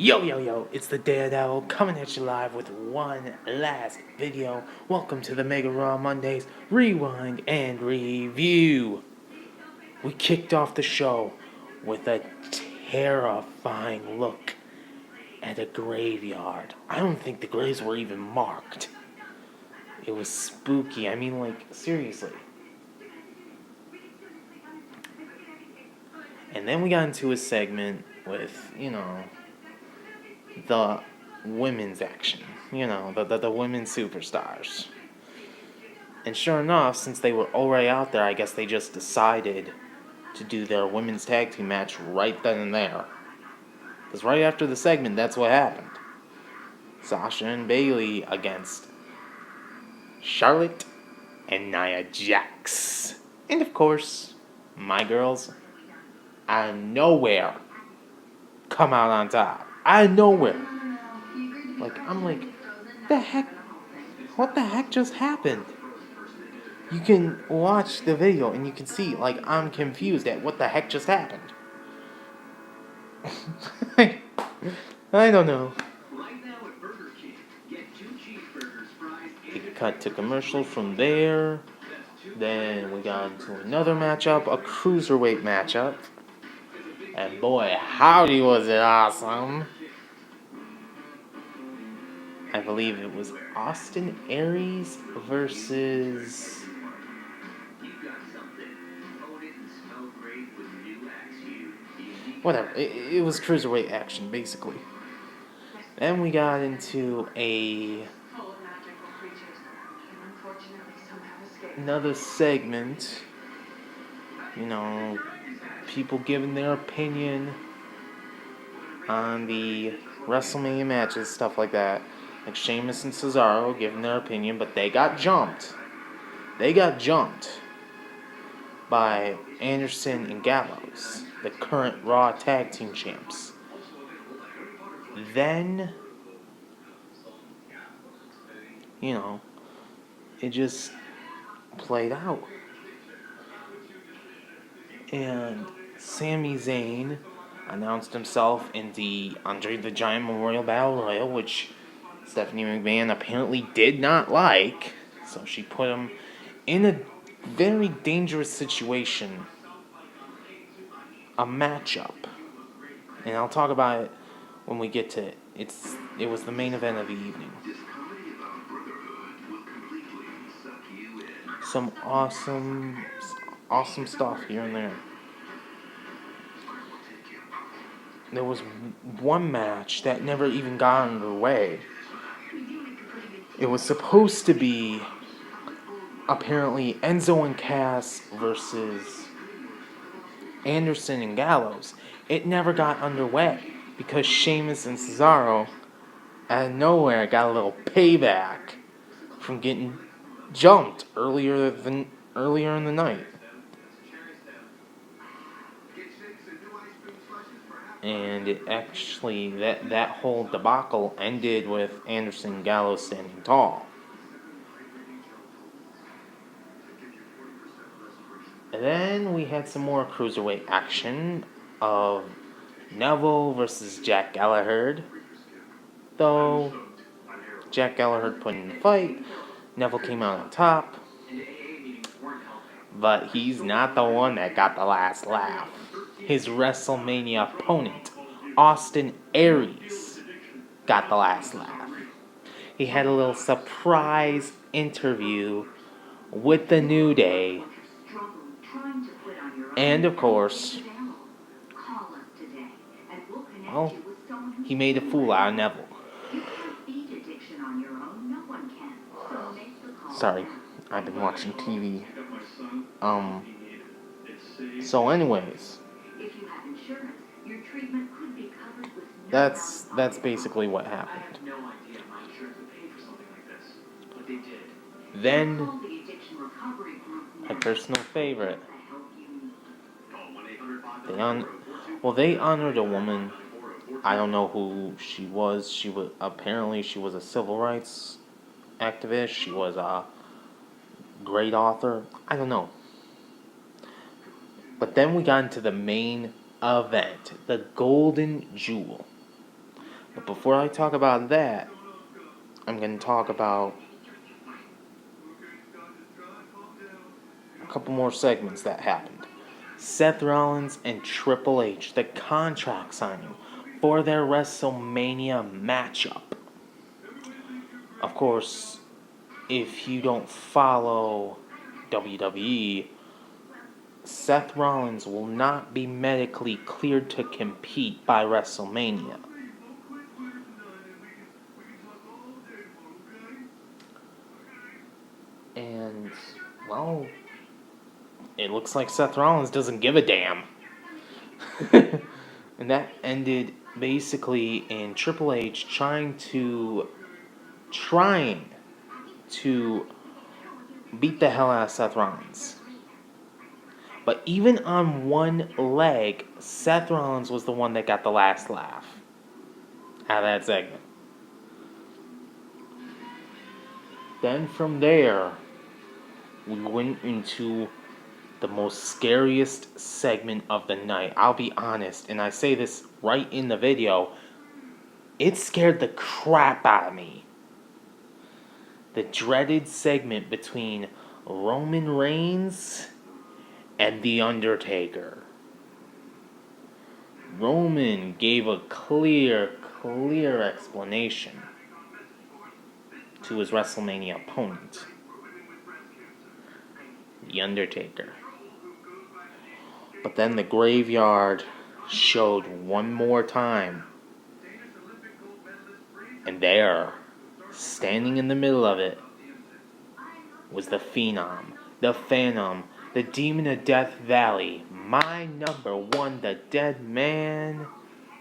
Yo, it's the Daredevil coming at you live with one last video. Welcome to the Mega Raw Mondays Rewind and Review. We kicked off the show with a terrifying look at a graveyard. I don't think the graves were even marked. It was spooky. I mean, like, seriously. And then we got into a segment with, the women's action, the women's superstars. And sure enough, since they were already out there, I guess they just decided to do their women's tag team match right then and there. Because right after the segment, that's what happened. Sasha and Bayley against Charlotte and Nia Jax. And of course, my girls, out of nowhere, come out on top. Out of nowhere. I'm like, what the heck just happened? You can watch the video and you can see, I'm confused at what the heck just happened. I don't know. It cut to commercial from there. Then we got into another matchup, a cruiserweight matchup. And boy, howdy was it awesome. I believe it was Austin Aries versus... whatever. It was cruiserweight action, basically. Then we got into another segment. People giving their opinion on the WrestleMania matches, stuff like that. Like Sheamus and Cesaro giving their opinion, but they got jumped. They got jumped by Anderson and Gallows, the current Raw Tag Team Champs. Then, it just played out. And Sami Zayn announced himself in the Andre the Giant Memorial Battle Royal, which Stephanie McMahon apparently did not like. So she put him in a very dangerous situation. A matchup. And I'll talk about it when we get to it. It was the main event of the evening. Some awesome stuff here and there. There was one match that never even got underway. It was supposed to be apparently Enzo and Cass versus Anderson and Gallows. It never got underway because Sheamus and Cesaro out of nowhere got a little payback from getting jumped earlier in the night. And it actually, that whole debacle ended with Anderson and Gallows standing tall. And then we had some more cruiserweight action of Neville versus Jack Gallagher. Though Jack Gallagher put in the fight, Neville came out on top. But he's not the one that got the last laugh. His WrestleMania opponent, Austin Aries, got the last laugh. He had a little surprise interview with the New Day. And of course, he made a fool out of Neville. Sorry, I've been watching TV. So anyways, that's basically what happened. Then, my personal favorite. They honored a woman. I don't know who she was. She was a civil rights activist. She was a great author. I don't know. But then we got into the main event, the Golden Jewel. But before I talk about that, I'm going to talk about a couple more segments that happened. Seth Rollins and Triple H, the contract signing for their WrestleMania matchup. Of course, if you don't follow WWE, Seth Rollins will not be medically cleared to compete by WrestleMania. And, well, it looks like Seth Rollins doesn't give a damn. And that ended basically in Triple H trying to beat the hell out of Seth Rollins. But even on one leg, Seth Rollins was the one that got the last laugh out of that segment. Then from there, we went into the most scariest segment of the night. I'll be honest, and I say this right in the video, it scared the crap out of me. The dreaded segment between Roman Reigns and The Undertaker. Roman gave a clear explanation to his WrestleMania opponent, The Undertaker. But then the graveyard showed one more time. And there, standing in the middle of it, was the Phenom, the Phantom, the Demon of Death Valley, my number one, the dead man,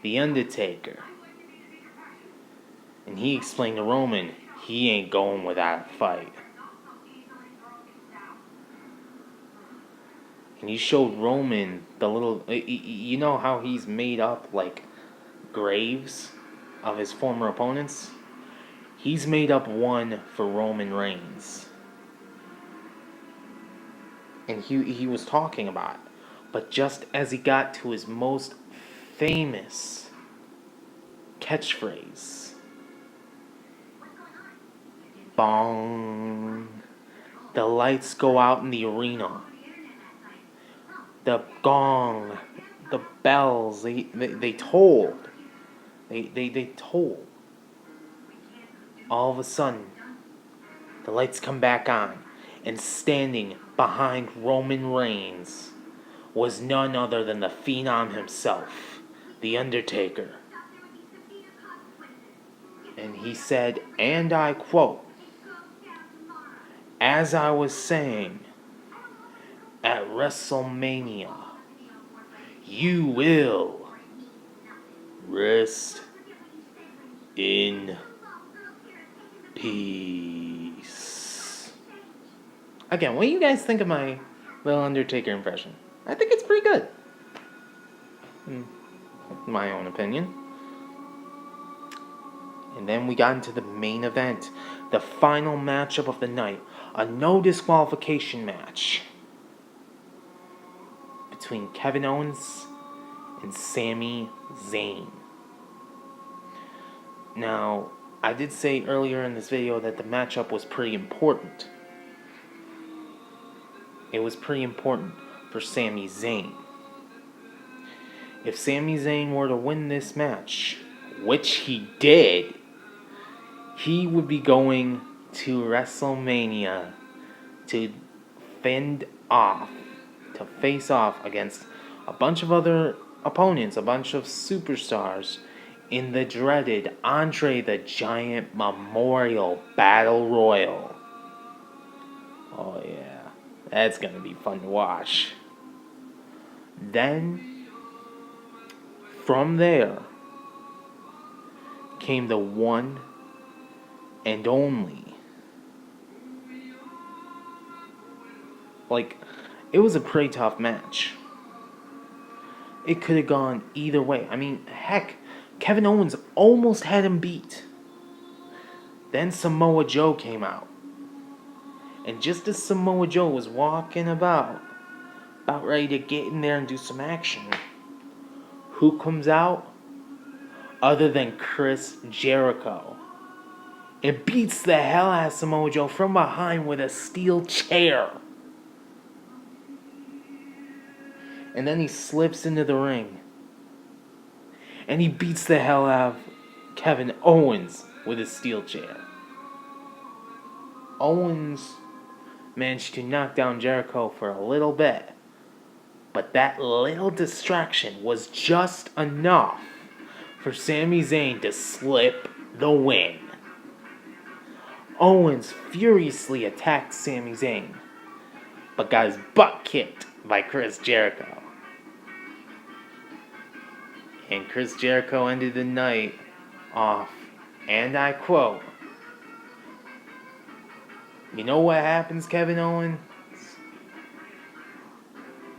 The Undertaker. And he explained to Roman, he ain't going without a fight. And he showed Roman the little, you know how he's made up like graves of his former opponents? He's made up one for Roman Reigns. And he was talking about it. But just as he got to his most famous catchphrase, bong, the lights go out in the arena. The gong, the bells, they tolled. They tolled. All of a sudden, the lights come back on, and standing behind Roman Reigns was none other than the Phenom himself, The Undertaker. And he said, and I quote, "As I was saying, at WrestleMania, you will rest in peace." Again, what do you guys think of my little Undertaker impression? I think it's pretty good. In my own opinion. And then we got into the main event. The final matchup of the night. A no disqualification match between Kevin Owens and Sami Zayn. Now, I did say earlier in this video that the matchup was pretty important. It was pretty important for Sami Zayn. If Sami Zayn were to win this match, which he did, he would be going to WrestleMania to face off against a bunch of other opponents, a bunch of superstars in the dreaded Andre the Giant Memorial Battle Royal. Oh yeah, that's gonna be fun to watch. Then, from there, came the one and only. It was a pretty tough match. It could have gone either way. I mean, heck, Kevin Owens almost had him beat. Then Samoa Joe came out. And just as Samoa Joe was walking about ready to get in there and do some action, who comes out? other than Chris Jericho. And beats the hell out of Samoa Joe from behind with a steel chair. And then he slips into the ring. And he beats the hell out of Kevin Owens with a steel chair. Owens managed to knock down Jericho for a little bit. But that little distraction was just enough for Sami Zayn to slip the win. Owens furiously attacked Sami Zayn, but got his butt kicked by Chris Jericho. And Chris Jericho ended the night off, and I quote, "You know what happens, Kevin Owens?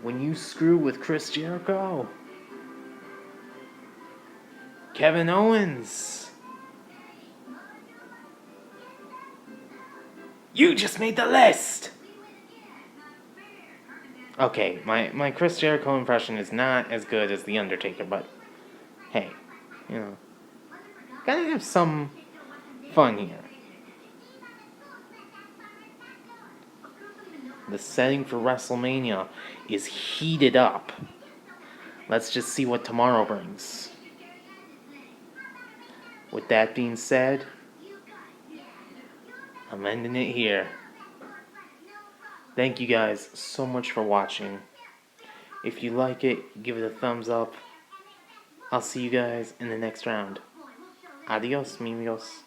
When you screw with Chris Jericho, Kevin Owens, you just made the list." Okay, my Chris Jericho impression is not as good as The Undertaker, but hey, gotta have some fun here. The setting for WrestleMania is heated up. Let's just see what tomorrow brings. With that being said, I'm ending it here. Thank you guys so much for watching. If you like it, give it a thumbs up. I'll see you guys in the next round. Adios, mimos.